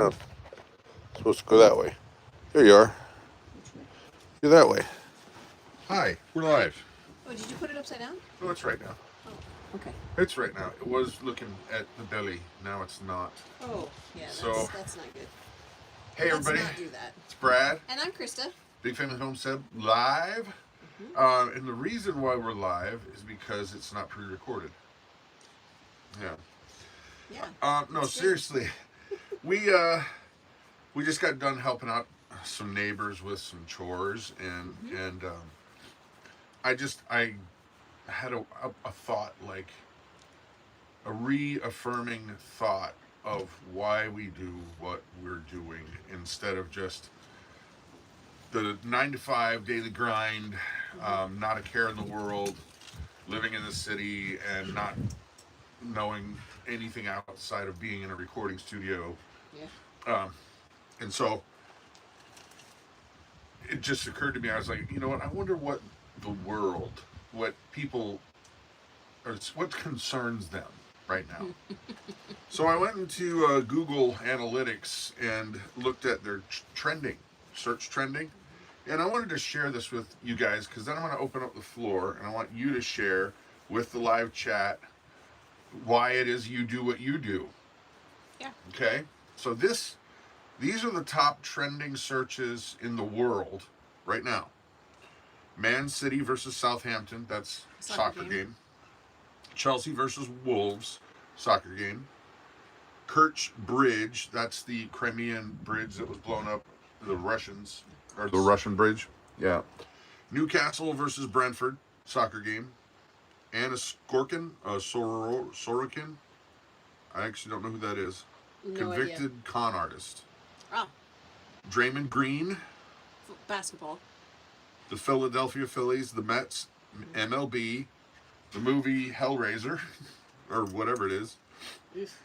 Oh, supposed to go that way. There you are. You're that way. Hi, we're live. Oh, did you put it upside down? No, it's right now. Oh, okay. It's right now. It was looking at the belly. Now it's not. Oh, yeah, So- that's not good. Hey, Let's everybody. not do that. It's Brad. And I'm Krista. Big Family Homestead live. And the reason why we're live is because it's not pre-recorded. Yeah. Yeah. No, That's good. seriously. We just got done helping out some neighbors with some chores, and I had a thought, like a reaffirming thought of why we do what we're doing instead of just the 9-to-5 daily grind, not a care in the world, living in the city and not knowing anything outside of being in a recording studio. Yeah. And so it just occurred to me, I was like, you know what, I wonder what the world, what people, or what concerns them right now. So I went into Google Analytics and looked at their search trending. And I wanted to share this with you guys, because then I'm going to open up the floor and I want you to share with the live chat why it is you do what you do. Yeah. Okay? So these are the top trending searches in the world right now. Man City versus Southampton, that's soccer game. Chelsea versus Wolves, soccer game. Kerch Bridge, that's the Crimean bridge that was blown up, the Russians, or the Russian bridge. Yeah. Newcastle versus Brentford, soccer game. Anna Sorokin. I actually don't know who that is. No Convicted idea. con artist. Oh, Draymond Green, basketball. the Philadelphia Phillies, the Mets, MLB, the movie Hellraiser, or whatever it is. Oof.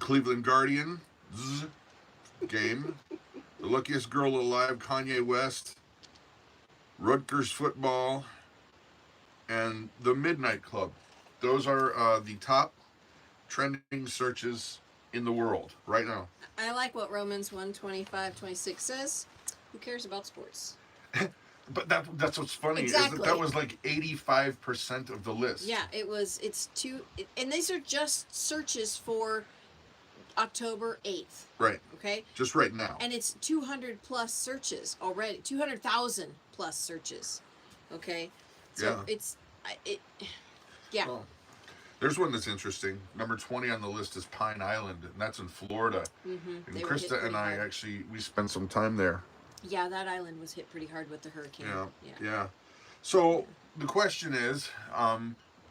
Cleveland Guardians game. The Luckiest Girl Alive, Kanye West. Rutgers football. And the Midnight Club. Those are the top trending searches in the world right now. I like what Romans 1:25-26 says. Who cares about sports? But that's what's funny, Exactly. is that was like 85% of the list. Yeah, and these are just searches for October 8th. Right. Okay? Just right now. And it's 200 plus searches already. 200,000 plus searches. Okay? So Yeah. yeah. Well, there's one that's interesting. Number 20 on the list is Pine Island, and that's in Florida. Mm-hmm. And Krista and I we spent some time there. Yeah, that island was hit pretty hard with the hurricane. Yeah. So the question is,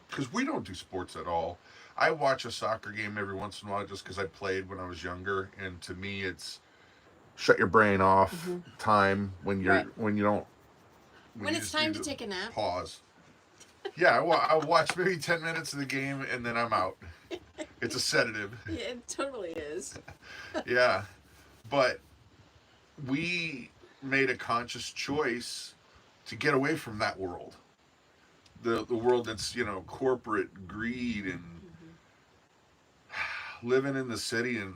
because we don't do sports at all. I watch a soccer game every once in a while just because I played when I was younger, and to me it's shut your brain off time when you're when you don't when it's time to take a nap. Pause. Yeah, I'll watch maybe 10 minutes of the game and then I'm out. It's a sedative. Yeah, it totally is. Yeah, but we made a conscious choice to get away from that world. The world that's, corporate greed and living in the city and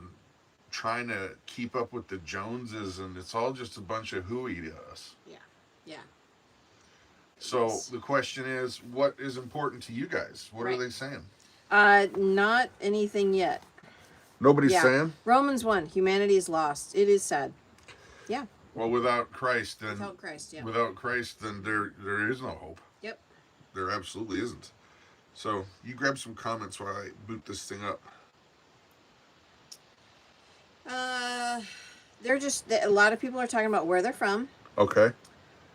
trying to keep up with the Joneses, and it's all just a bunch of hooey to us. Yeah. So the question is, what is important to you guys? What are they saying? Not anything yet. Nobody's saying? Romans 1, humanity is lost. It is sad. Yeah. Well, without Christ, then Without Christ, there is no hope. Yep. There absolutely isn't. So you grab some comments while I boot this thing up. They're just a lot of people are talking about where they're from. Okay.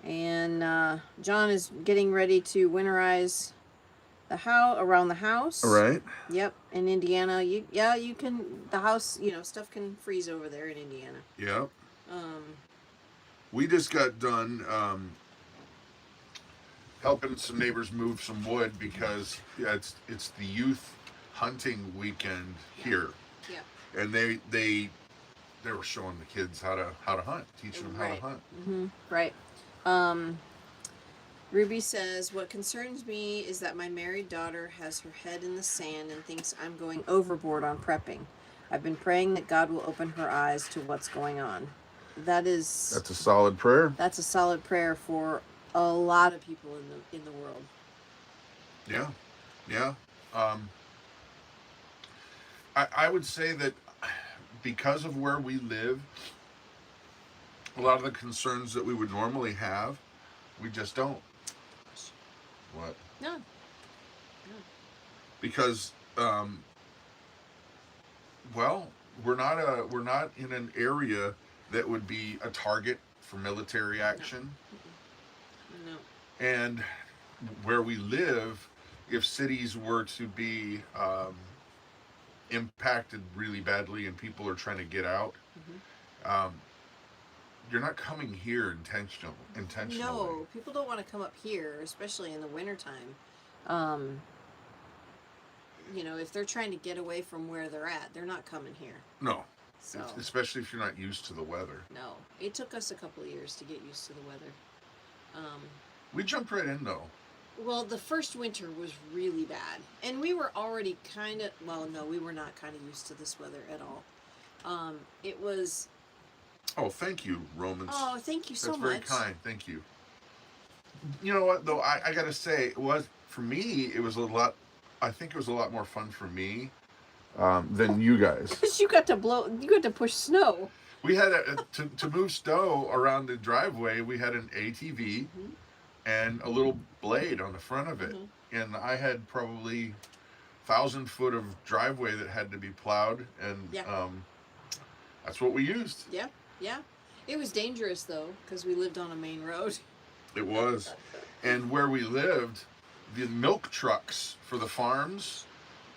And John is getting ready to winterize the house around the house. All right. Yep. In Indiana, you can, the house, stuff can freeze over there in Indiana. Yep. We just got done helping some neighbors move some wood because it's the youth hunting weekend here. Yeah. And they were showing the kids how to hunt, teaching them how to hunt. Mm-hmm. Right. Ruby says, what concerns me is that my married daughter has her head in the sand and thinks I'm going overboard on prepping. I've been praying that God will open her eyes to what's going on. That's a solid prayer. That's a solid prayer for a lot of people in the world. Yeah, yeah. I would say that because of where we live, a lot of the concerns that we would normally have, we just don't. What? No. Because, well, we're not in an area that would be a target for military action. No. And where we live, if cities were to be impacted really badly and people are trying to get out, you're not coming here intentionally. No, people don't want to come up here, especially in the wintertime. If they're trying to get away from where they're at, they're not coming here. No. So, especially if you're not used to the weather. No. It took us a couple of years to get used to the weather. We jumped right in, though. Well, the first winter was really bad. And we were already we were not kind of used to this weather at all. It was... Oh, thank you, Romans. Oh, thank you so much. That's very kind. Thank you. You know what, though? I got to say, for me, it was I think it was a lot more fun for me than you guys. Because you got to push snow. We had to move snow around the driveway. We had an ATV and a little blade on the front of it, and I had probably 1,000 foot of driveway that had to be plowed, and that's what we used. Yeah, yeah. It was dangerous though because we lived on a main road. It was, and where we lived, the milk trucks for the farms,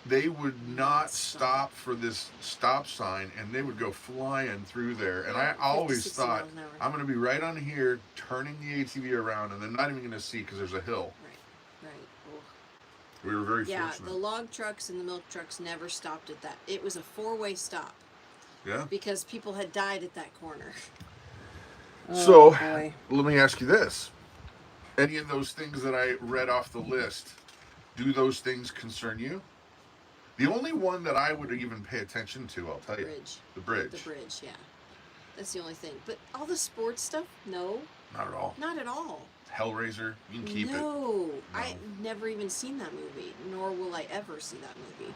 they would not stop for this stop sign, and they would go flying through there. And I always thought, I'm going to be right on here, turning the ATV around, and they're not even going to see because there's a hill. Right. Oh. We were very fortunate. fortunate. The log trucks and the milk trucks never stopped at that. It was a 4-way stop. Yeah. Because people had died at that corner. So, let me ask you this. Any of those things that I read off the list, do those things concern you? The only one that I would even pay attention to, I'll tell you. The bridge. The bridge, yeah. That's the only thing. But all the sports stuff, no. Not at all. Not at all. Hellraiser, you can keep it. No. I've never even seen that movie, nor will I ever see that movie.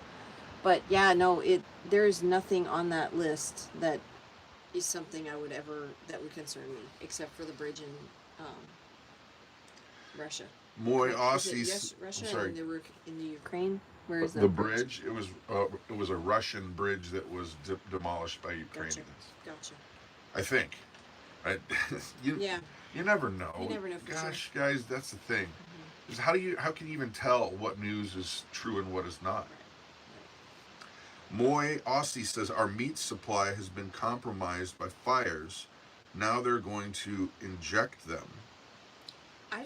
But yeah, no, there's nothing on that list that is something that would concern me, except for the bridge in Russia. Russia in the Ukraine. Where is that? The bridge? It was a Russian bridge that was demolished by Ukrainians. Gotcha. I think. You never know. You never know for Gosh, guys, that's the thing. Is how can you even tell what news is true and what is not? Moy Aussie says our meat supply has been compromised by fires. Now they're going to inject them.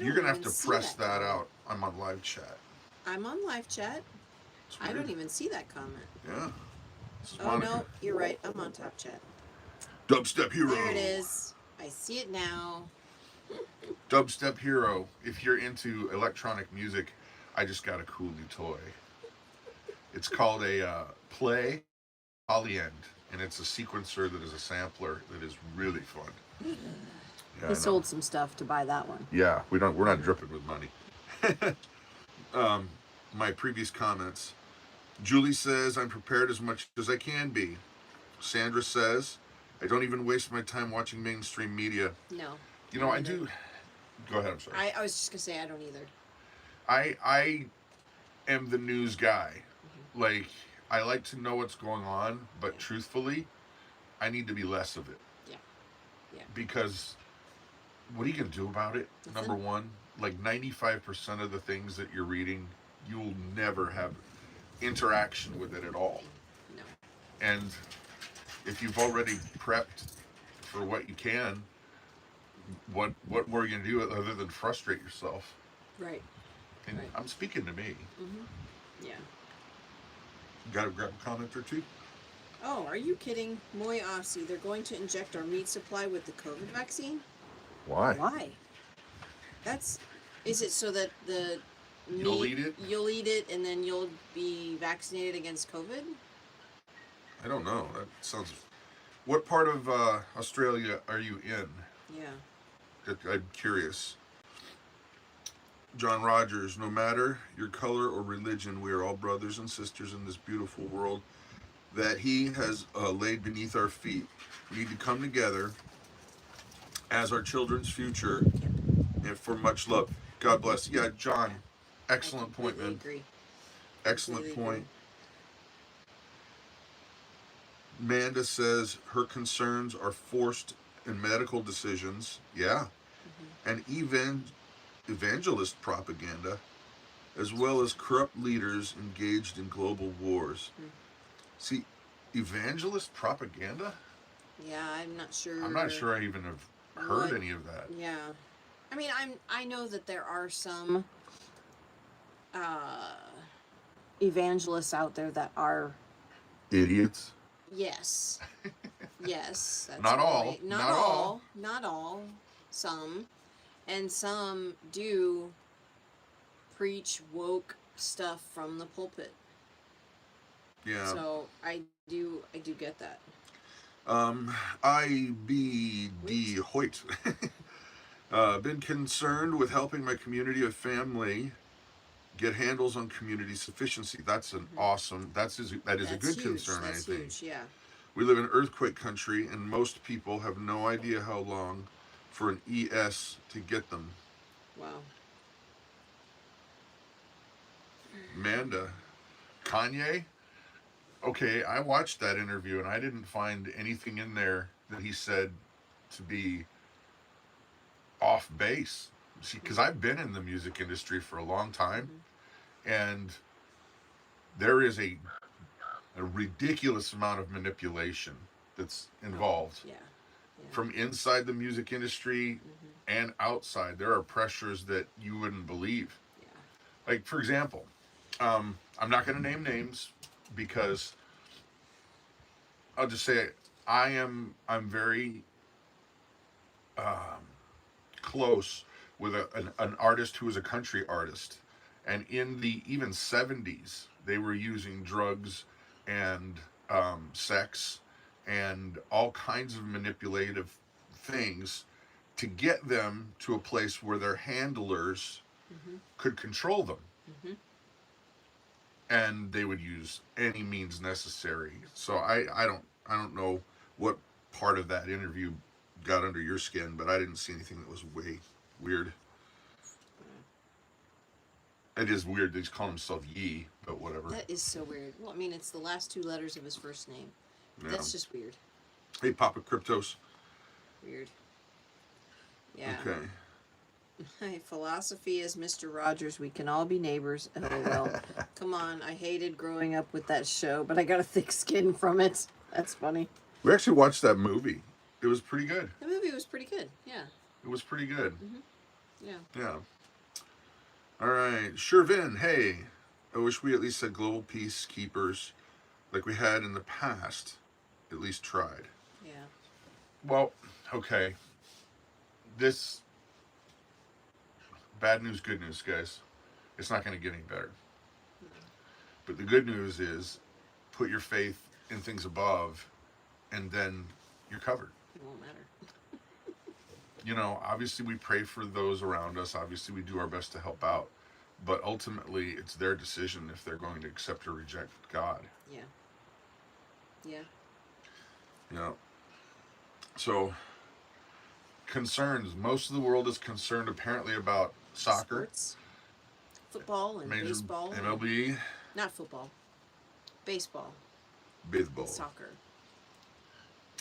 You're going to have to press that out. I'm on live chat. I'm on live chat. I don't even see that comment. Yeah. Oh, no, you're right. I'm on top chat. Dubstep Hero. There it is. I see it now. Dubstep Hero. If you're into electronic music, I just got a cool new toy. It's called a Play Polyend, and it's a sequencer that is a sampler that is really fun. Yeah, he sold some stuff to buy that one. Yeah, we're not dripping with money. My previous comments. Julie says, I'm prepared as much as I can be. Sandra says, I don't even waste my time watching mainstream media. No. You know, I do. Go ahead, I'm sorry. I was just going to say, I don't either. I am the news guy. Like, I like to know what's going on, but truthfully, I need to be less of it. Yeah. Because what are you going to do about it? Nothing. Number one, like 95% of the things that you're reading, you will never have interaction with it at all. No. And if you've already prepped for what you can, what more are you going to do other than frustrate yourself? Right. And I'm speaking to me. Yeah. Got to grab a comment or two? Oh, are you kidding? Moy Aussie, they're going to inject our meat supply with the COVID vaccine? Why? Why? Is it so that the You'll eat it? You'll eat it and then you'll be vaccinated against COVID? I don't know. That sounds. What part of Australia are you in? Yeah. I'm curious. John Rogers, no matter your color or religion, we are all brothers and sisters in this beautiful world that He has laid beneath our feet. We need to come together as our children's future and for much love. God bless. Yeah, John, Yeah. excellent I point, completely man. agree. Excellent Completely point. agree. Manda says her concerns are forced in medical decisions. Yeah. Mm-hmm. And even evangelist propaganda, as well as corrupt leaders engaged in global wars. Mm. See, evangelist propaganda? Yeah, I'm not sure. I'm not sure I even have heard what. any of that. Yeah, I mean, I know that there are some uh, evangelists out there that are. Idiots. Yes. Yes, that's Not all. right. Not Not all. all. Not all. Some. And some do preach woke stuff from the pulpit. Yeah. So I do get that. IBD Hoyt. Been concerned with helping my community of family get handles on community sufficiency. That's an awesome. That is a good huge. concern. That's I think. huge. Yeah. We live in earthquake country, and most people have no idea how long for an ES to get them. Wow. Amanda, Kanye. Okay, I watched that interview, and I didn't find anything in there that he said to be off base. See, because I've been in the music industry for a long time, and there is a ridiculous amount of manipulation that's involved. Yeah. From inside the music industry and outside, there are pressures that you wouldn't believe. Yeah. Like, for example, I'm not going to name names because I'll just say I'm very close with an artist who was a country artist, and in the even 70s they were using drugs and sex and all kinds of manipulative things to get them to a place where their handlers could control them. And they would use any means necessary. So I don't know what part of that interview got under your skin, but I didn't see anything that was way weird. It is weird that he's calling himself Yee, but whatever. That is so weird. Well, I mean, it's the last two letters of his first name. Yeah. That's just weird. Hey, Papa Cryptos. Weird. Yeah. Okay. My philosophy is Mr. Rogers. We can all be neighbors. LOL. Come on. I hated growing up with that show, but I got a thick skin from it. That's funny. We actually watched that movie. It was pretty good. The movie was pretty good. Yeah. It was pretty good. Yeah. Yeah. All right. Shervin, hey. I wish we at least had global peacekeepers like we had in the past. At least tried. Yeah. Well, okay. This bad news, good news, guys. It's not going to get any better. No. But the good news is put your faith in things above and then you're covered. It won't matter. You know, obviously we pray for those around us. Obviously we do our best to help out. But ultimately it's their decision if they're going to accept or reject God. Yeah. Yeah. You know. So concerns. Most of the world is concerned apparently about soccer. Sports. Football and Major baseball. MLB. Not football. Baseball. Baseball. Soccer.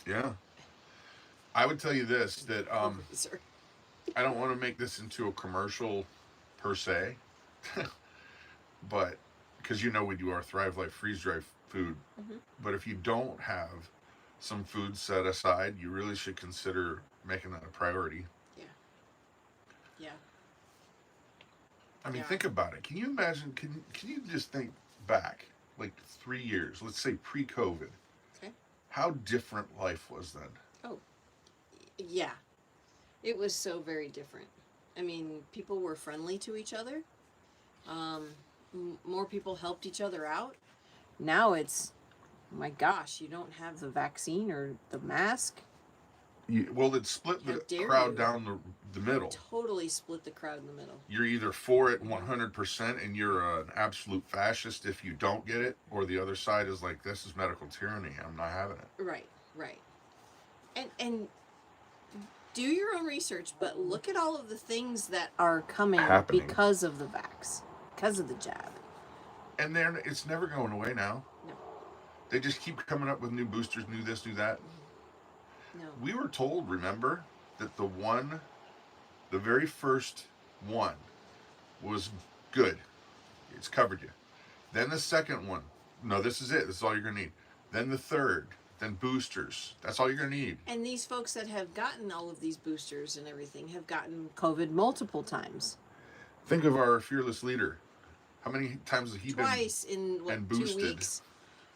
Yeah. I would tell you this, that Sorry. I don't want to make this into a commercial per se, but because you know we do our Thrive Life freeze-dry food, but if you don't have some food set aside, you really should consider making that a priority. Yeah. Yeah. I mean, think about it. Can you imagine, can you just think back, like 3 years, let's say pre-COVID, Okay. how different life was then? Oh, yeah. It was so very different. I mean, people were friendly to each other. More people helped each other out. Now it's My gosh, you don't have the vaccine or the mask? Well, it split How the dare crowd you. down the middle. Totally split the crowd in the middle. You're either for it 100% and you're an absolute fascist if you don't get it, or the other side is like, this is medical tyranny. I'm not having it. Right, right. And do your own research, but look at all of the things that are Happening. because of the vax, because of the jab. And it's never going away now. No. They just keep coming up with new boosters, new this, new that. No. We were told, remember, that the very first one was good. It's covered you. Then the second one, no, this is it. This is all you're going to need. Then the third, then boosters. That's all you're going to need. And these folks that have gotten all of these boosters and everything have gotten COVID multiple times. Think of our fearless leader. How many times has he Twice been in 2 weeks?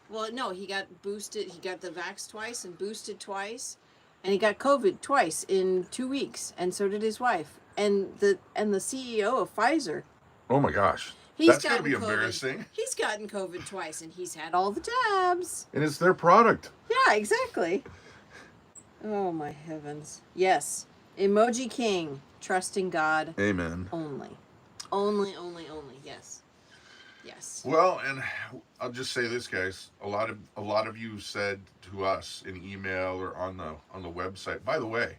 Well, no, he got boosted. He got the vax twice and boosted twice, and he got COVID twice in 2 weeks, and so did his wife. And the CEO of Pfizer. Oh my gosh. That's got to be embarrassing. He's gotten COVID twice, and he's had all the jabs. And it's their product. Yeah, exactly. Oh my heavens. Yes. Emoji King. Trust in God. Amen. Only. Only. Yes. Yes. Well, and I'll just say this, guys. A lot of you said to us in email or on the website. By the way,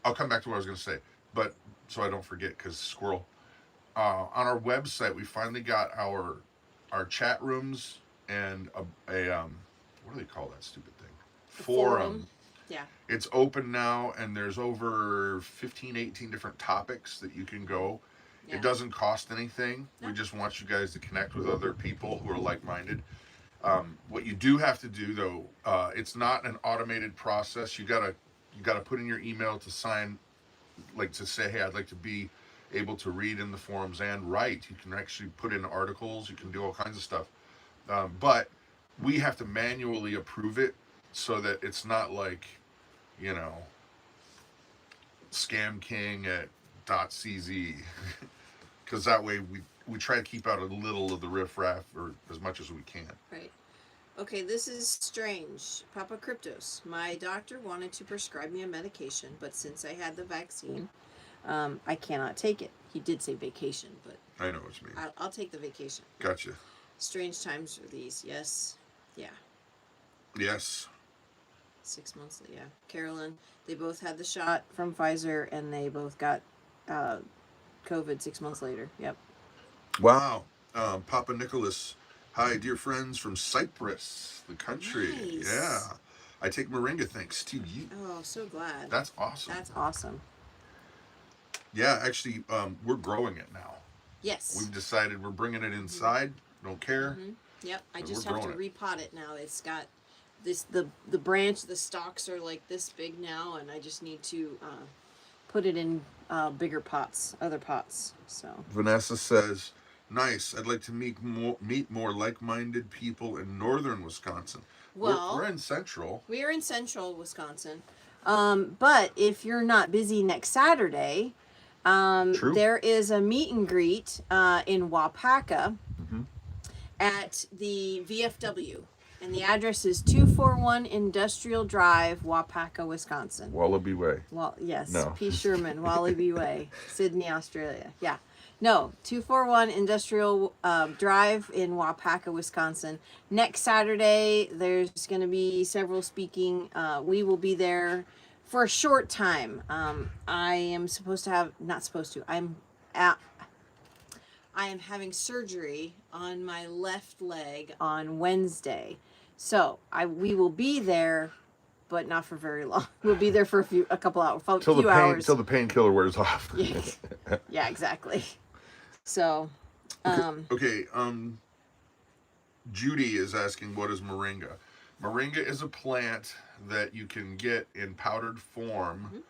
I'll come back to what I was going to say, but so I don't forget, because squirrel. On our website, we finally got our chat rooms and a what do they call that stupid thing? Forum. Yeah. It's open now, and there's over 15, 18 different topics that you can go. Yeah. It doesn't cost anything. No. We just want you guys to connect with other people who are like-minded. What you do have to do, though, it's not an automated process. You gotta put in your email to sign, like to say, hey, I'd like to be able to read in the forums and write. You can actually put in articles. You can do all kinds of stuff. But we have to manually approve it so that it's not like, Scam King at .cz. Because that way we try to keep out a little of the riffraff, or as much as we can. Right. Okay, this is strange. Papa Cryptos. My doctor wanted to prescribe me a medication, but since I had the vaccine, I cannot take it. He did say vacation, but I know what you mean. I'll take the vacation. Gotcha. Strange times for these. Yes. Yeah. Yes. 6 months. Yeah. Carolyn. They both had the shot from Pfizer, and they both got COVID 6 months later. Yep. Wow. Papa Nicholas. Hi, dear friends from Cyprus, the country. Nice. Yeah. I take Moringa thanks to you. Oh, so glad. That's awesome. That's awesome. Yeah, actually, we're growing it now. Yes. We've decided we're bringing it inside. Don't care. Mm-hmm. Yep. I just have to repot it now. It's got this, the branch, the stalks are like this big now, and I just need to put it in bigger pots, other pots. So Vanessa says, nice. I'd like to meet more like-minded people in northern Wisconsin. Well, we're in central. We are in central Wisconsin. But if you're not busy next Saturday, there is a meet and greet in Wapaka at the VFW. And the address is 241 Industrial Drive, Wapaka, Wisconsin. Wallaby Way. Well, yes. No. P. Sherman, Wallaby Way, Sydney, Australia. Yeah. No, 241 Industrial Drive in Wapaka, Wisconsin. Next Saturday, there's going to be several speaking. We will be there for a short time. I am I am having surgery on my left leg on Wednesday. So we will be there, but not for very long. We'll be there for a couple hours, hours. Till the painkiller wears off. Yeah, exactly. So, okay. Judy is asking, what is moringa? Moringa is a plant that you can get in powdered form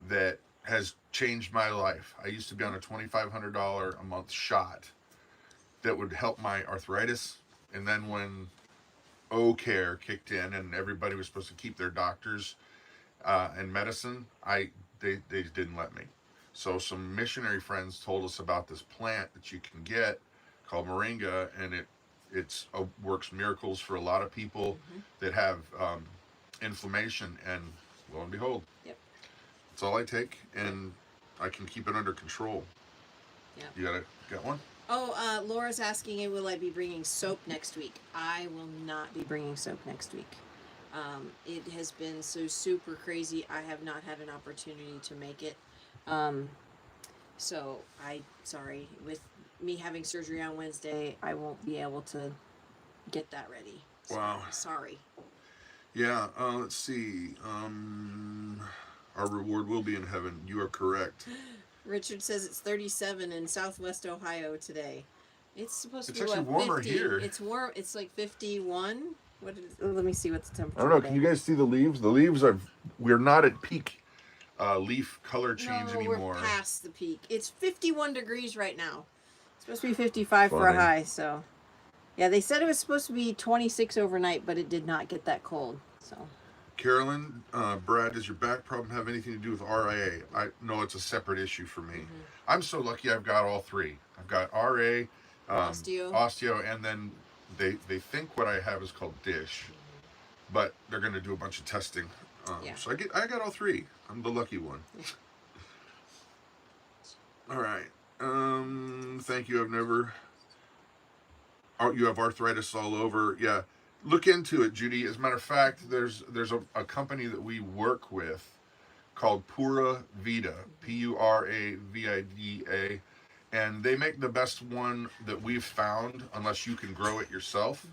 that has changed my life. I used to be on a $2,500 a month shot that would help my arthritis. And then when O-Care kicked in and everybody was supposed to keep their doctors and medicine, they didn't let me. So some missionary friends told us about this plant that you can get called moringa, and It's works miracles for a lot of people that have inflammation, and lo and behold, Yep. that's all I take, and I can keep it under control. Yeah. You got one? Oh, Laura's asking, will I be bringing soap next week? I will not be bringing soap next week. It has been so super crazy. I have not had an opportunity to make it. So sorry, with me having surgery on Wednesday, I won't be able to get that ready. So, Wow. Sorry. Yeah, let's see. Our reward will be in heaven. You are correct. Richard says it's 37 in Southwest Ohio today. It's supposed to be actually what, warmer 50. here. It's warm. It's like 51. Let me see what the temperature. I don't know. Today. Can you guys see the leaves? The leaves are. We're not at peak leaf color change anymore. We're past the peak. It's 51 degrees right now. It's supposed to be 55 Funny. for a high. So, yeah, they said it was supposed to be 26 overnight, but it did not get that cold. So. Carolyn, Brad, does your back problem have anything to do with RIA? I know it's a separate issue for me. I'm so lucky I've got all three. I've got RA, osteo, and then they think what I have is called dish, but they're going to do a bunch of testing. So I got all three. I'm the lucky one. All right. Thank you. I've never. You have arthritis all over. Yeah. Look into it, Judy. As a matter of fact, there's a company that we work with called Pura Vida, Puravida, and they make the best one that we've found, unless you can grow it yourself.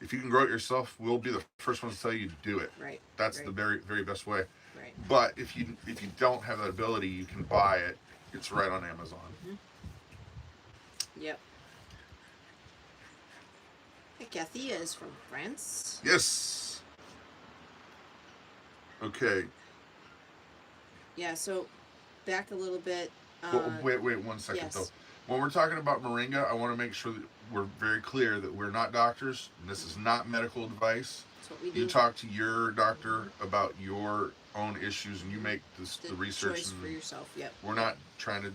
If you can grow it yourself, we'll be the first ones to tell you to do it. Right. That's the very, very best way. Right. But if you don't have that ability, you can buy it. It's right on Amazon. Yep. Kathia is from France. Yes. Okay. Yeah, so back a little bit. Wait 1 second, yes. though. When we're talking about moringa, I want to make sure that we're very clear that we're not doctors, and this is not medical advice. That's what we do. You talk to your doctor about your own issues, and you make the research choice for yourself. Yep. We're not trying to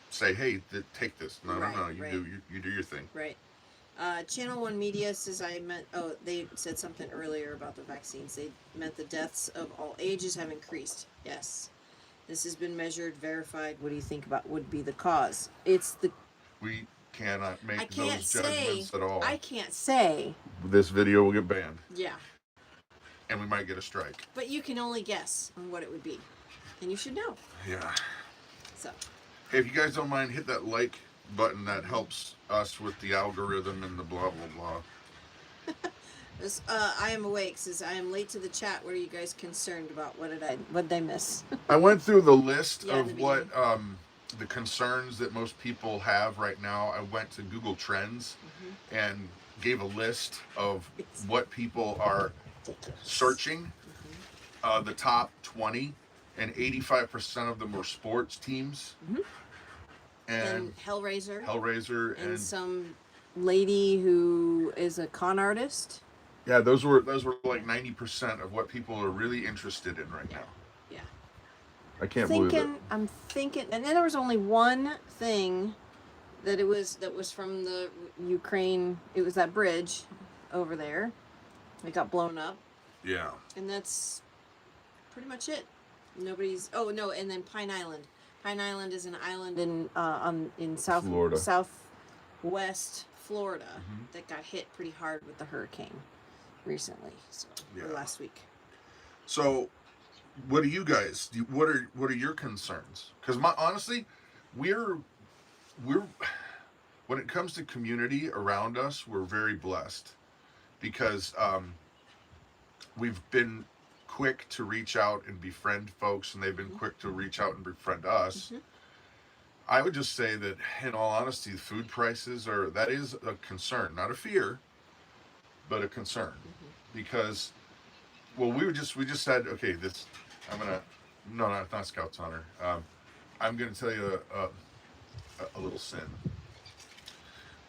say, hey, take this. No. You do your thing. Right. Channel 1 Media says they said something earlier about the vaccines. They meant the deaths of all ages have increased. Yes. This has been measured, verified. What do you think about would be the cause? We cannot make those judgments at all. I can't say. This video will get banned. Yeah. And we might get a strike. But you can only guess on what it would be. And you should know. Yeah. So. Hey, if you guys don't mind, hit that like button. That helps us with the algorithm and the blah, blah, blah. I am awake says I am late to the chat. What are you guys concerned about? What did I miss? I went through the list of what the concerns that most people have right now. I went to Google Trends and gave a list of what people are searching. The top 20, and 85% of them were sports teams. And Hellraiser and some lady who is a con artist. Yeah, those were like 90% of what people are really interested in right now. Yeah. I can't believe it. I'm thinking, and then there was only one thing that was from the Ukraine. It was that bridge over there. It got blown up. Yeah. And that's pretty much it. Nobody's. Oh no, and then Pine Island. Pine Island is an island in southwest Florida that got hit pretty hard with the hurricane recently, or last week. So, what do you guys? What are your concerns? Because honestly, we're when it comes to community around us, we're very blessed because we've been quick to reach out and befriend folks, and they've been quick to reach out and befriend us. I would just say that, in all honesty, the food prices that is a concern, not a fear, but a concern, because, well, we just said, okay, not Scout's Honor. I'm gonna tell you a little sin.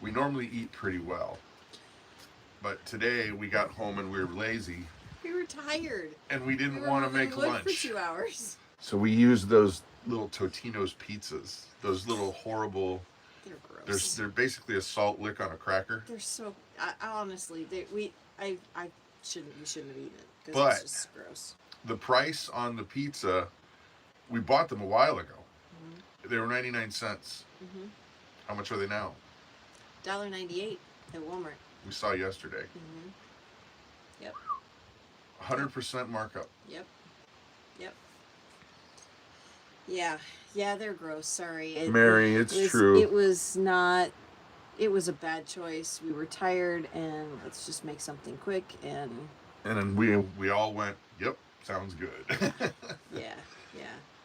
We normally eat pretty well, but today we got home and we were lazy. We were tired. And we didn't want to make lunch. For 2 hours. So we used those little Totino's pizzas. Those little horrible They're gross. They're basically a salt lick on a cracker. They're so. I honestly, we shouldn't have eaten it because But it's just gross. the price on the pizza, we bought them a while ago. Mm-hmm. They were 99 cents. Mm-hmm. How much are they now? $1.98 at Walmart. We saw yesterday. Mm-hmm. Yep. 100% markup. Yep. Yep. Yeah, they're gross. Sorry. Mary, it's true. It was not. It was a bad choice. We were tired, and let's just make something quick. And then we all went, yep, sounds good. yeah.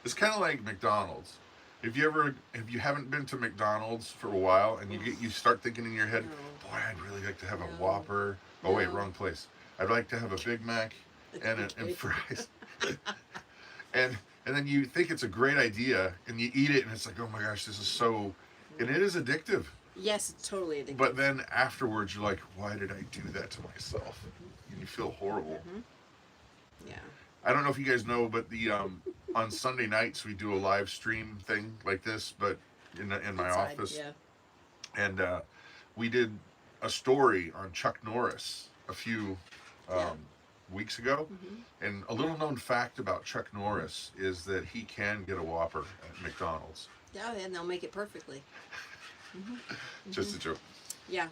It's kind of like McDonald's. If you haven't been to McDonald's for a while, and you start thinking in your head, No. boy, I'd really like to have a No. Whopper. Oh wait, wrong place. I'd like to have a Big Mac and fries. and then you think it's a great idea, and you eat it, and it's like, oh my gosh, this is so, and it is addictive. Yes, it's totally addictive. But then afterwards, you're like, why did I do that to myself? And you feel horrible. Mm-hmm. Yeah. I don't know if you guys know, but the on Sunday nights we do a live stream thing like this, but in my Inside, office. Yeah. And we did a story on Chuck Norris a few weeks ago. Mm-hmm. And a little known fact about Chuck Norris is that he can get a Whopper at McDonald's. Yeah, and they'll make it perfectly. Mm-hmm. Just a joke. Yeah.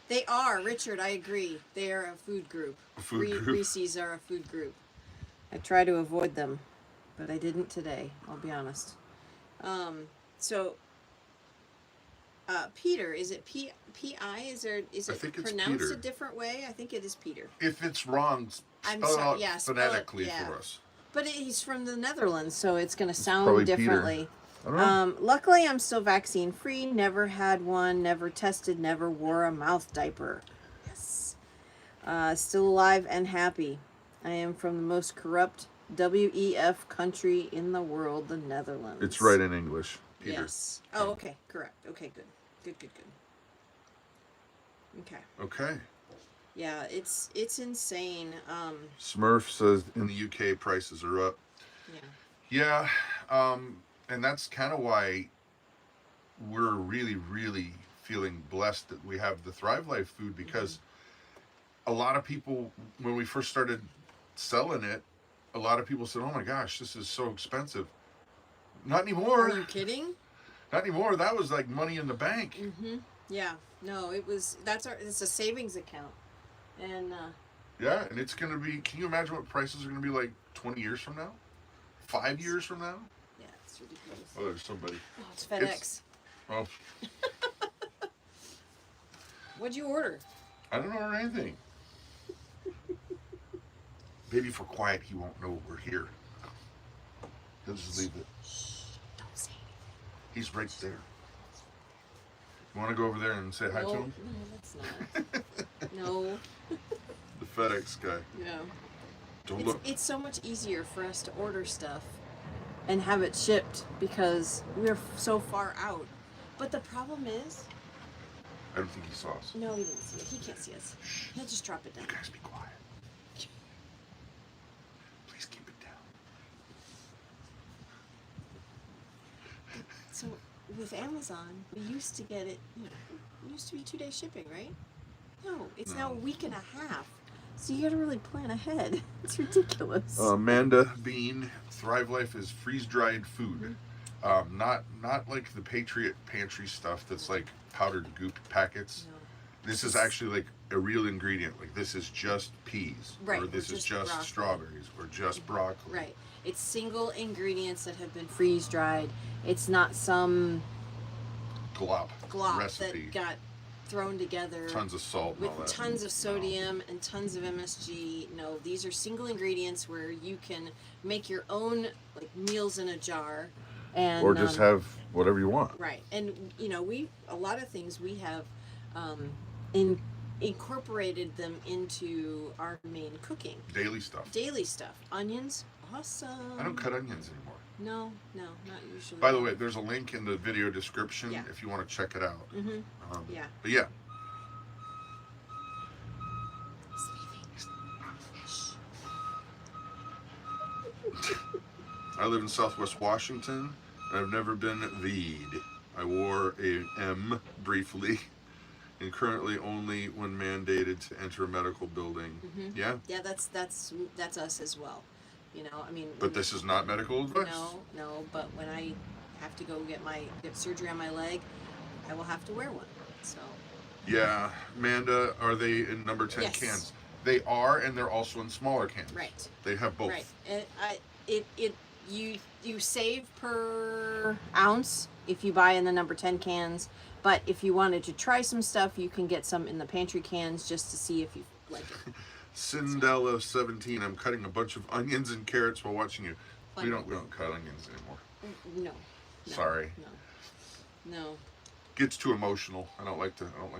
They are, Richard, I agree. They are a food group. Reese's are a food group. I try to avoid them, but I didn't today, I'll be honest. Peter, is it P-I? Is it pronounced Peter. a different way? I think it is Peter. If it's wrong, I'm spell sorry, it yeah, out spell phonetically it, yeah. for us. But he's from the Netherlands, so it's going to sound probably differently. Peter. I don't know. Luckily, I'm still vaccine free. Never had one. Never tested. Never wore a mouth diaper. Yes. Still alive and happy. I am from the most corrupt WEF country in the world, the Netherlands. It's right in English, Peter. Yes. Oh, okay. Correct. Okay, good. Good. Okay. Yeah, it's insane. Smurf says in the UK prices are up. Yeah. Yeah, and that's kind of why we're really, really feeling blessed that we have the Thrive Life food, because a lot of people, when we first started selling it, a lot of people said, oh my gosh, this is so expensive. Not anymore. Are you kidding? Not anymore. That was like money in the bank. Mm-hmm. Yeah. No, it's a savings account. And yeah, and it's going to be, can you imagine what prices are going to be like 20 years from now? 5 years from now? yeah, it's ridiculous. Oh, there's somebody. Oh, it's FedEx. Oh, What'd you order? I don't order anything. Maybe if we're quiet, he won't know we're here. He'll just leave it. Don't say anything. He's right there. You want to go over there and say hi to him? No, let's not. No. The FedEx guy. Yeah. Don't look. It's so much easier for us to order stuff and have it shipped because we're so far out. But the problem is, I don't think he saw us. no, he didn't see it. He can't see us. He'll just drop it down. You guys be quiet. Please keep it down. So with Amazon, we used to get it, it used to be 2-day shipping, right? No, it's now a week and a half. So you gotta really plan ahead. It's ridiculous. Amanda Bean, Thrive Life is freeze-dried food. Not like the Patriot Pantry stuff that's like powdered goop packets. No. This is actually like a real ingredient. Like this is just peas, Right, or this or is just just broccoli. strawberries, or just broccoli. Right. It's single ingredients that have been freeze dried. It's not some Glop recipe. that got thrown together Tons of salt and with all that. tons of sodium and tons of MSG. No, these are single ingredients where you can make your own like meals in a jar, and Or just have whatever you want. right. And a lot of things we have incorporated them into our main cooking. Daily stuff. Daily stuff. Onions, awesome. I don't cut onions anymore. No, not usually. By the way, there's a link in the video description Yeah. if you want to check it out. Mm-hmm. Yeah. But yeah. I live in Southwest Washington, and I've never been VE'd. I wore a M briefly, and currently only when mandated to enter a medical building. Yeah, Yeah, that's us as well. You know, I mean. but this is not medical advice. No. But when I have to go get surgery on my leg, I will have to wear one. So. Yeah, Amanda, are they in number 10 Yes. cans? They are, and they're also in smaller cans. Right. They have both. Right. You save per ounce if you buy in the number 10 cans, but if you wanted to try some stuff, you can get some in the pantry cans just to see if you like it. Cindella 17. I'm cutting a bunch of onions and carrots while watching you. Fun. We don't cut onions anymore. No. Sorry. No. Gets too emotional. I don't like to. Oh,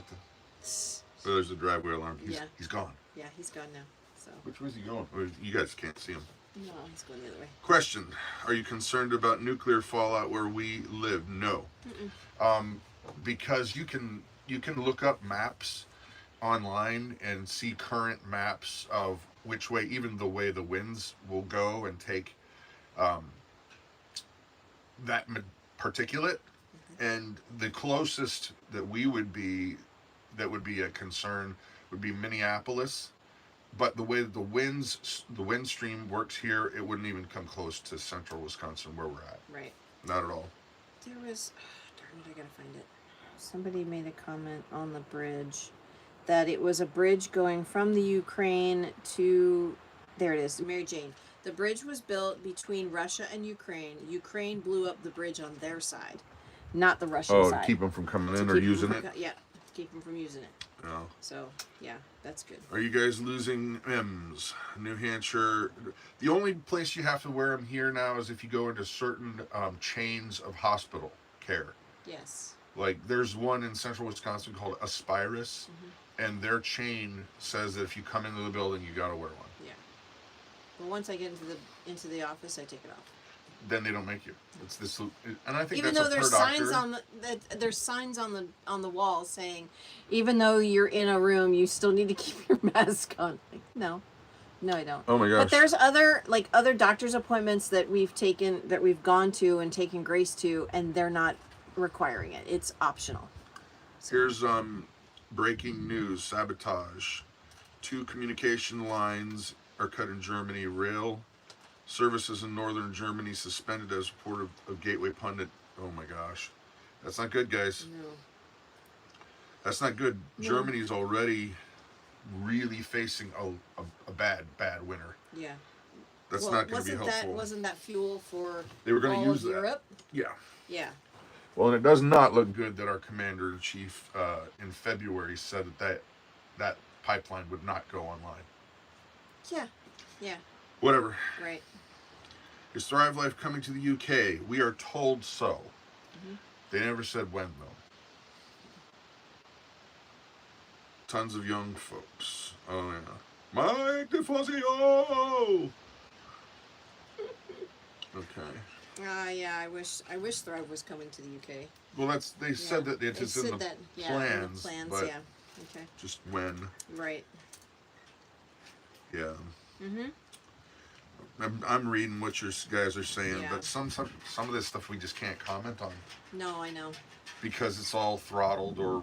there's a driveway alarm. He's gone. Yeah, he's gone now. So. Which way is he going? Oh, you guys can't see him. No, he's going the other way. Question: are you concerned about nuclear fallout where we live? No. Because you can look up maps online and see current maps of which way, even the way the winds will go and take that particulate. And the closest that would be a concern would be Minneapolis. But the way that the wind stream works here, it wouldn't even come close to central Wisconsin where we're at. Right. Not at all. There was, darn it, I gotta find it. Somebody made a comment on the bridge that it was a bridge going from the Ukraine to, there it is, Mary Jane. The bridge was built between Russia and Ukraine. Ukraine blew up the bridge on their side, not the Russian side. Oh, to keep them from coming in or using it? Yeah, to keep them from using it. Oh. So, yeah, that's good. Are you guys losing M's? New Hampshire. The only place you have to wear them here now is if you go into certain chains of hospital care. Yes. Like there's one in central Wisconsin called Aspirus, and their chain says that if you come into the building, you got to wear one. Yeah. But once I get into the office, I take it off. Then they don't make you. It's this, and I think even that's though a there's per signs doctor. there's signs on the wall saying, even though you're in a room, you still need to keep your mask on. Like, no, I don't. Oh my gosh! But there's other doctor's appointments that we've gone to and taken Grace to, and they're not requiring it. It's optional. So. Here's breaking news: sabotage. 2 communication lines are cut in Germany. Rail services in northern Germany suspended as reported of Gateway Pundit. Oh my gosh. That's not good, guys. No. That's not good. No. Germany's already really facing a bad winter. Yeah. That's not going to be helpful. Wasn't that fuel for they were going to use that? Europe? Yeah. Yeah. Well, and it does not look good that our commander-in-chief in February said that pipeline would not go online. Yeah. Yeah. Whatever. Right. Is Thrive Life coming to the UK? We are told so. They never said when, though. Tons of young folks. Oh, yeah. Mike DeFazio! Okay. Yeah, I wish Thrive was coming to the UK. Well, they said that it's in the plans. But yeah. Okay. Just when. Right. Yeah. I'm reading what you guys are saying, but some of this stuff we just can't comment on. No, I know. Because it's all throttled, or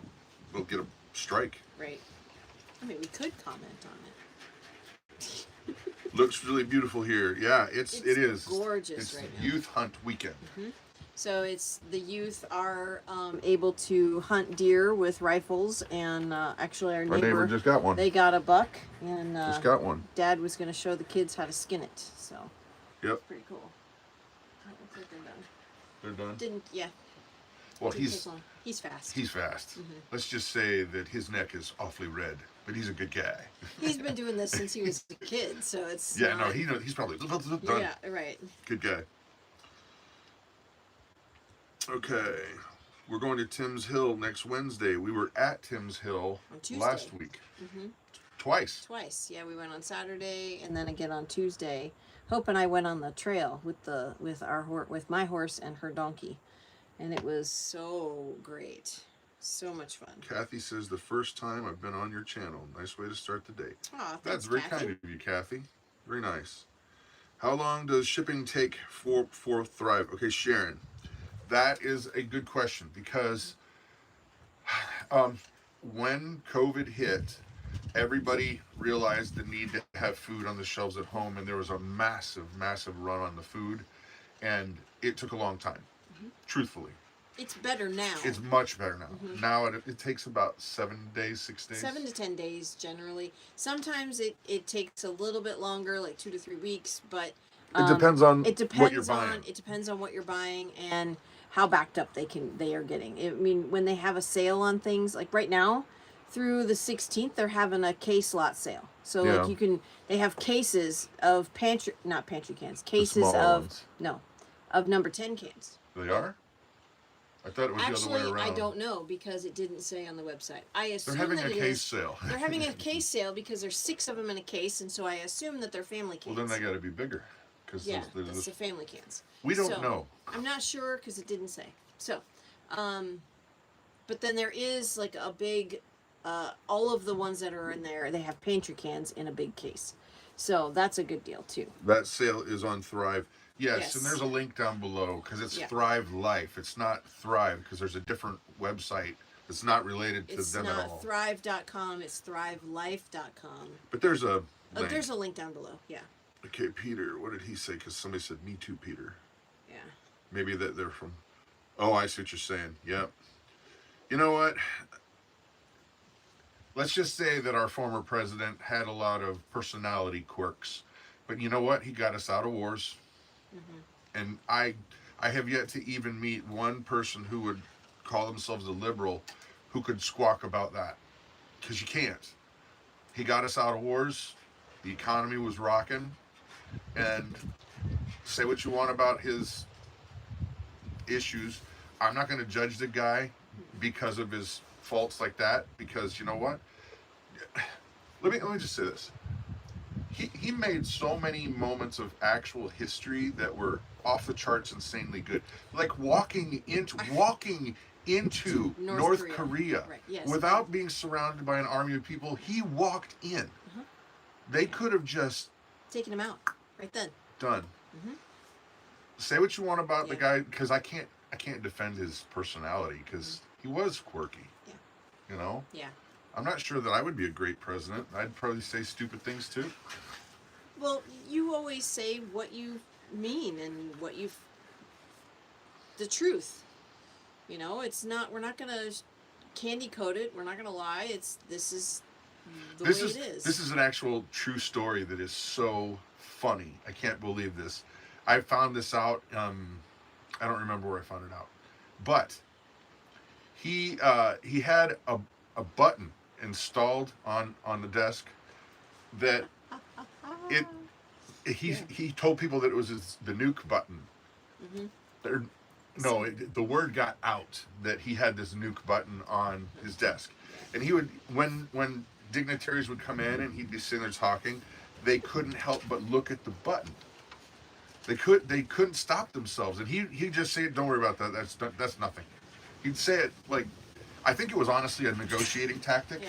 we'll get a strike. Right. I mean, we could comment on it. Looks really beautiful here. Yeah, it is gorgeous. It's right now. Youth Hunt Weekend. So the youth are able to hunt deer with rifles, and actually our neighbor just got one. They got a buck, and just got one. Dad was going to show the kids how to skin it. So. Yep. Pretty cool. I don't think they're done. They're done. Didn't yeah. Well, he's fast. He's fast. Let's just say that his neck is awfully red, but he's a good guy. He's been doing this since he was a kid, so it's yeah. No, he's probably done. Yeah, right. Good guy. Okay, we're going to Tim's Hill next Wednesday. We were at Tim's Hill last week. Twice. Yeah, we went on Saturday and then again on Tuesday. Hope and I went on the trail with my horse and her donkey, and it was so great, so much fun. Kathy says the first time I've been on your channel. Nice way to start the day. Aw, that's very kind of you, Kathy. Very nice. How long does shipping take for Thrive? Okay, Sharon. That is a good question because when COVID hit, everybody realized the need to have food on the shelves at home, and there was a massive, massive run on the food, and it took a long time. Truthfully, It's better now. it's much better now. Now it takes about 7 days, 6 days. 7 to 10 days generally. Sometimes it takes a little bit longer, like 2 to 3 weeks, but It depends on it depends what you're buying. it depends on what you're buying and how backed up they are getting. I mean, when they have a sale on things, like right now through the 16th, they're having a case lot sale. So Yeah. like they have cases of not pantry cans, cases small of ones. no, of number 10 cans. They are? I thought it was Actually, the other way around. I don't know because it didn't say on the website. I assume They're having that a it case is. sale. They're having a case sale because there's 6 of them in a case, and so I assume that they're family cans. Well, then they got to be bigger. Cause Yeah, there's that's the family cans. we don't know. I'm not sure because it didn't say. So, but then there is like a big, all of the ones that are in there, they have pantry cans in a big case. So that's a good deal too. That sale is on Thrive. Yes, Yes. and there's a link down below because it's Yeah. Thrive Life. It's not Thrive because there's a different website that's not related to It's them at all. not thrive.com, it's thrivelife.com. But there's a link. There's a link down below, yeah. Okay, Peter, what did he say? Because somebody said, me too, Peter. Yeah. Maybe that they're from... Oh, I see what you're saying. Yep. You know what? Let's just say that our former president had a lot of personality quirks. But you know what? He got us out of wars. And I have yet to even meet one person who would call themselves a liberal who could squawk about that. Because you can't. He got us out of wars. The economy was rocking. And say what you want about his issues. I'm not going to judge the guy because of his faults like that. Because you know what? Let me just say this. He made so many moments of actual history that were off the charts, insanely good. Like walking into North Korea right, yes. without being surrounded by an army of people. He walked in. They could have just Taking him out right then. done. Say what you want about the guy, because I can't defend his personality because he was quirky. Yeah. You know. Yeah. I'm not sure that I would be a great president. I'd probably say stupid things too. Well, you always say what you mean and the truth. You know, we're not going to candy coat it. We're not going to lie. This is the way it is. This is an actual true story that is so funny. I can't believe this. I found this out. I don't remember where I found it out, but he had a button installed on the desk that he told people that it was the nuke button. The word got out that he had this nuke button on his desk, and he would when dignitaries would come in and he'd be sitting there talking, they couldn't help but look at the button. They couldn't stop themselves, and he'd just say, "Don't worry about that. That's nothing." He'd say it like, I think it was honestly a negotiating tactic,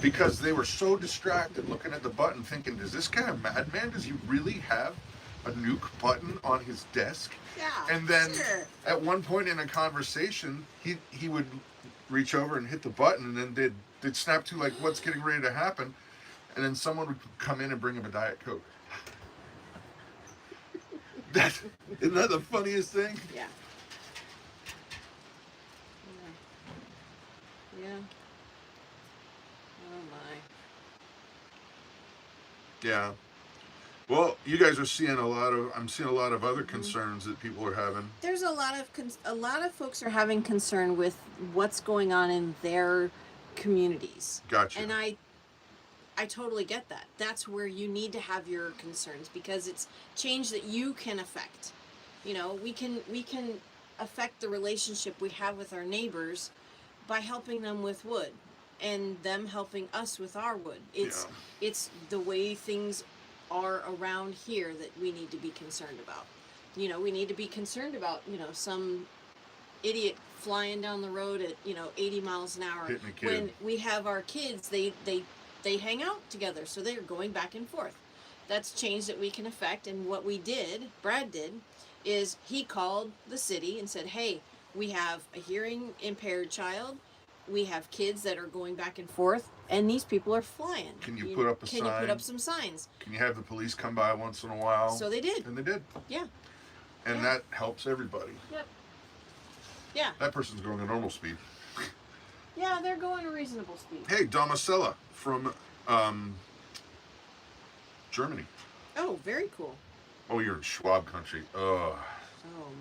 because they were so distracted looking at the button, thinking, "Is this guy a madman? Does he really have a nuke button on his desk?" Yeah. And then at one point in a conversation, he would reach over and hit the button, and then they'd snap to like, what's getting ready to happen, and then someone would come in and bring him a Diet Coke. Isn't that the funniest thing? Yeah. Yeah. Oh my. Yeah. Well, you guys are seeing I'm seeing a lot of other concerns that people are having. There's a lot of folks are having concern with what's going on in their communities. Gotcha. And I totally get that. That's where you need to have your concerns, because it's change that you can affect. You know, we can affect the relationship we have with our neighbors by helping them with wood and them helping us with our wood. It's the way things are around here that we need to be concerned about. You know, we need to be concerned about, some idiot flying down the road at, 80 miles an hour. Hitting a kid. When we have our kids, they hang out together, so they're going back and forth. That's change that we can affect. And what Brad did, is he called the city and said, "Hey, We have a hearing impaired child. We have kids that are going back and forth, and these people are flying. Can you put up a sign? Can you put up some signs? Can you have the police come by once in a while? So they did. And they did. Yeah. And that helps everybody. Yep. Yeah. That person's going at normal speed. Yeah, they're going a reasonable speed. Hey, Damasela from Germany. Oh, very cool. Oh, you're in Schwab country. Oh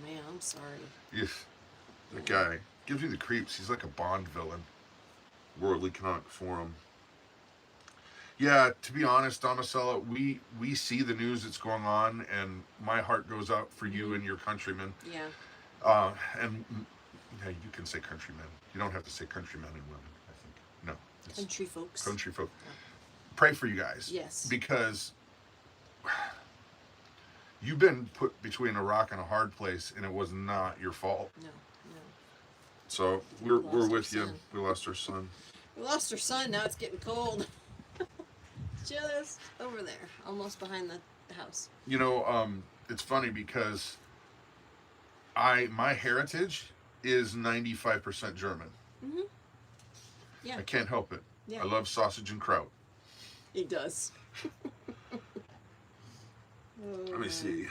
man, I'm sorry. Yes. That guy gives me the creeps. He's like a Bond villain. World Economic Forum. Yeah, to be honest, Damasela, we see the news that's going on, and my heart goes out for you and your countrymen. Yeah. And yeah, you can say countrymen. You don't have to say countrymen and women, I think. No. It's country folks. Country folk. Yeah. Pray for you guys. Yes. Because you've been put between a rock and a hard place, and it was not your fault. No. So we're with you. We lost our son. We lost our son. Now it's getting cold. Just over there, almost behind the house. You know, it's funny because my heritage is 95% German. Mm-hmm. Yeah. I can't help it. Yeah. I love sausage and kraut. He does. Let me see.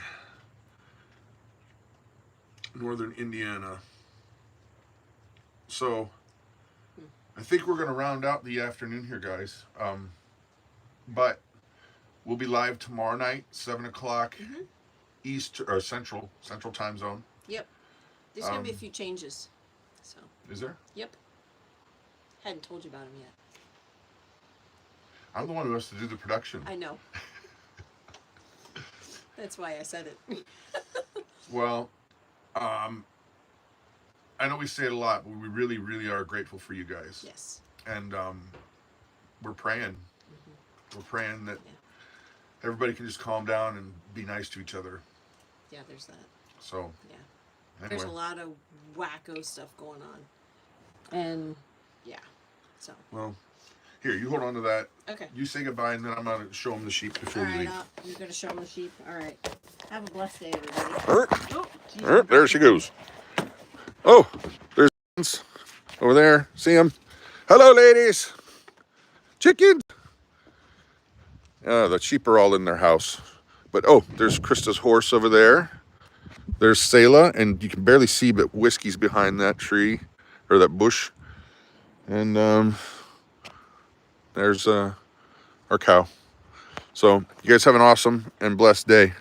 Northern Indiana. So, I think we're going to round out the afternoon here, guys. But we'll be live tomorrow night, 7 o'clock East or Central time zone. Yep. There's going to be a few changes. So. Is there? Yep. Hadn't told you about them yet. I'm the one who has to do the production. I know. That's why I said it. Well, I know we say it a lot, but we really, really are grateful for you guys. Yes. And we're praying. We're praying that everybody can just calm down and be nice to each other. Yeah, there's that. So, yeah. Anyway. There's a lot of wacko stuff going on. And, yeah. So. Well, here, you hold on to that. Okay. You say goodbye, and then I'm going to show them the sheep before All we right, leave. you're going to show them the sheep? All right. Have a blessed day, everybody. There she goes. Oh, there's over there. See them? Hello, ladies. Chickens. The sheep are all in their house. But, oh, there's Christa's horse over there. There's Selah, and you can barely see, but Whiskey's behind that tree, or that bush. And there's our cow. So, you guys have an awesome and blessed day.